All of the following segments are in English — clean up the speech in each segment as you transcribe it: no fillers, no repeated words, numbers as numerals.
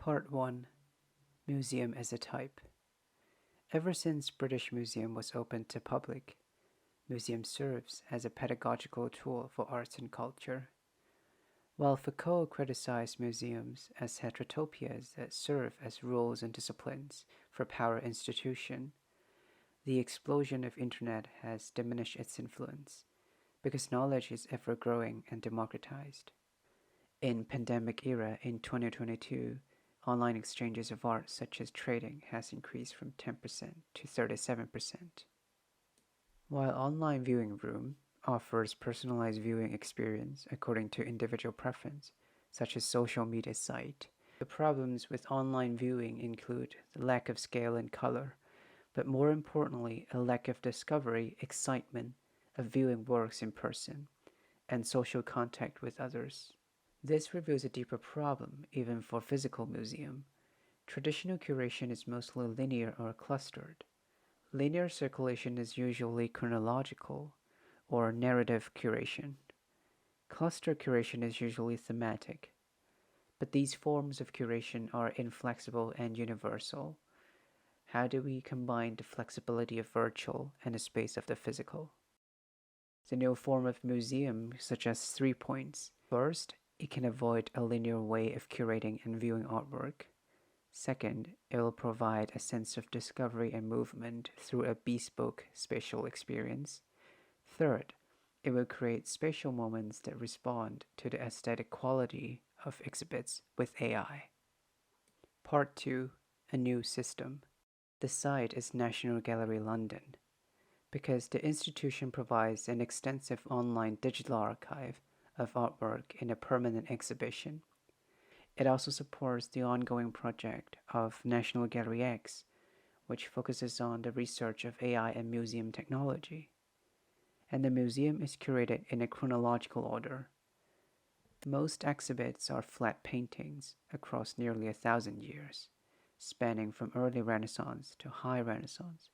Part 1. Museum as a Type. Ever since British Museum was opened to public, museum serves as a pedagogical tool for arts and culture. While Foucault criticized museums as heterotopias that serve as rules and disciplines for power institution, the explosion of internet has diminished its influence because knowledge is ever growing and democratized. In pandemic era in 2022, online exchanges of art such as trading has increased from 10% to 37%. While online viewing room offers personalized viewing experience according to individual preference, such as social media site, the problems with online viewing include the lack of scale and color, but more importantly, a lack of discovery, excitement of viewing works in person, and social contact with others. This reveals a deeper problem even for physical museum. Traditional curation is mostly linear or clustered. Linear circulation is usually chronological or narrative curation. Cluster curation is usually thematic. But these forms of curation are inflexible and universal. How do we combine the flexibility of virtual and the space of the physical? The new form of museum suggests 3 points. First, it can avoid a linear way of curating and viewing artwork. Second, it will provide a sense of discovery and movement through a bespoke spatial experience. Third, it will create spatial moments that respond to the aesthetic quality of exhibits with AI. Part 2. A new system. The site is National Gallery London. Because the institution provides an extensive online digital archive of artwork in a permanent exhibition. It also supports the ongoing project of National Gallery X, which focuses on the research of AI and museum technology. And the museum is curated in a chronological order. Most exhibits are flat paintings across nearly 1,000 years, spanning from early Renaissance to High Renaissance,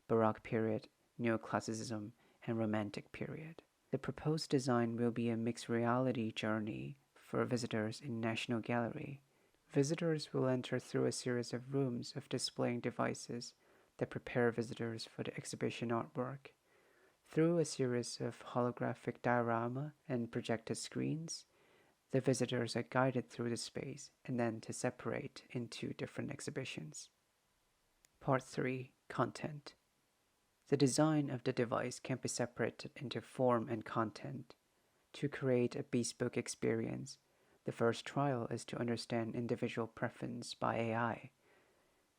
Baroque period, Neoclassicism, and Romantic period. The proposed design will be a mixed reality journey for visitors in National Gallery. Visitors will enter through a series of rooms of displaying devices that prepare visitors for the exhibition artwork. Through a series of holographic diorama and projected screens, the visitors are guided through the space and then to separate into different exhibitions. Part 3. Content. The design of the device can be separated into form and content. To create a bespoke experience, the first trial is to understand individual preference by AI.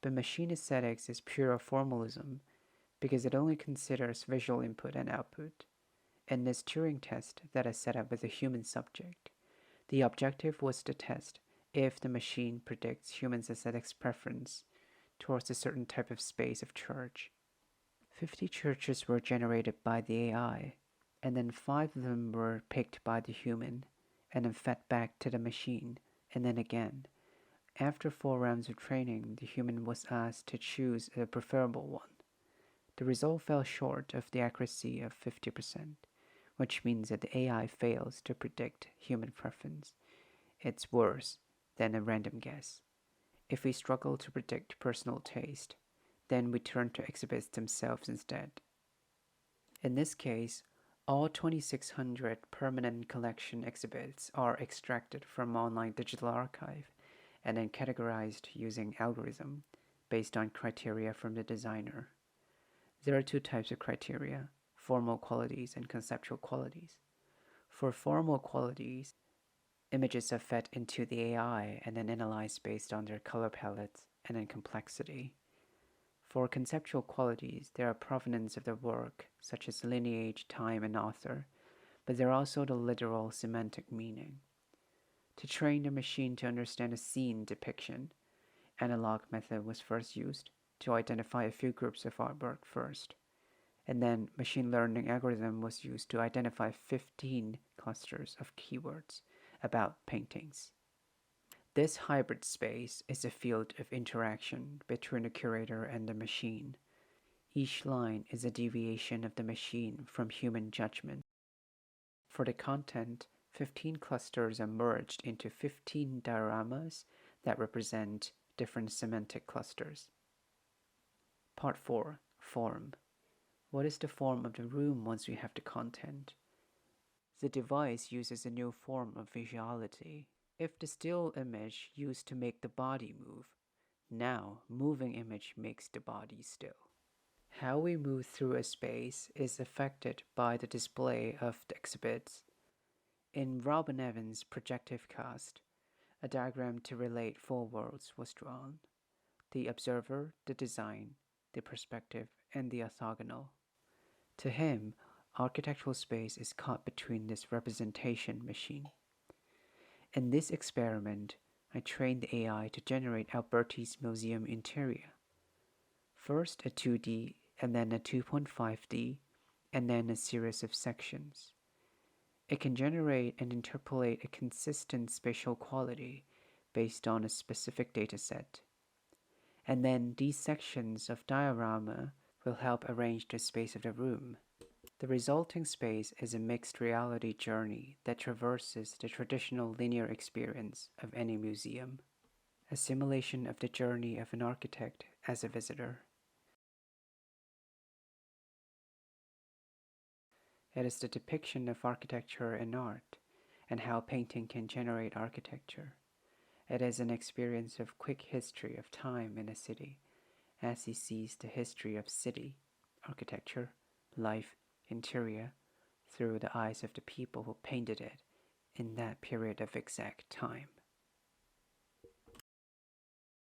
But machine aesthetics is pure formalism because it only considers visual input and output. In this Turing test that is set up with a human subject, the objective was to test if the machine predicts humans' aesthetics preference towards a certain type of space of church. 50 churches were generated by the AI, and then 5 of them were picked by the human, and then fed back to the machine, and then again. After 4 rounds of training, the human was asked to choose a preferable one. The result fell short of the accuracy of 50%, which means that the AI fails to predict human preference. It's worse than a random guess. If we struggle to predict personal taste, then we turn to exhibits themselves instead. In this case, all 2,600 permanent collection exhibits are extracted from online digital archive and then categorized using algorithm based on criteria from the designer. There are 2 types of criteria, formal qualities and conceptual qualities. For formal qualities, images are fed into the AI and then analyzed based on their color palettes and then complexity. For conceptual qualities, there are provenance of the work, such as lineage, time, and author, but there are also the literal semantic meaning. To train the machine to understand a scene depiction, analog method was first used to identify a few groups of artwork first, and then machine learning algorithm was used to identify 15 clusters of keywords about paintings. This hybrid space is a field of interaction between the curator and the machine. Each line is a deviation of the machine from human judgment. For the content, 15 clusters are merged into 15 dioramas that represent different semantic clusters. Part 4. Form. What is the form of the room once we have the content? The device uses a new form of visuality. If the still image used to make the body move, now moving image makes the body still. How we move through a space is affected by the display of the exhibits. In Robin Evans' projective cast, a diagram to relate four worlds was drawn: the observer, the design, the perspective, and the orthogonal. To him, architectural space is caught between this representation machine. In this experiment, I trained the AI to generate Alberti's museum interior. First a 2D, and then a 2.5D, and then a series of sections. It can generate and interpolate a consistent spatial quality based on a specific dataset. And then these sections of diorama will help arrange the space of the room. The resulting space is a mixed reality journey that traverses the traditional linear experience of any museum, a simulation of the journey of an architect as a visitor. It is the depiction of architecture and art, and how painting can generate architecture. It is an experience of quick history of time in a city, as he sees the history of city, architecture, life, interior, through the eyes of the people who painted it in that period of exact time.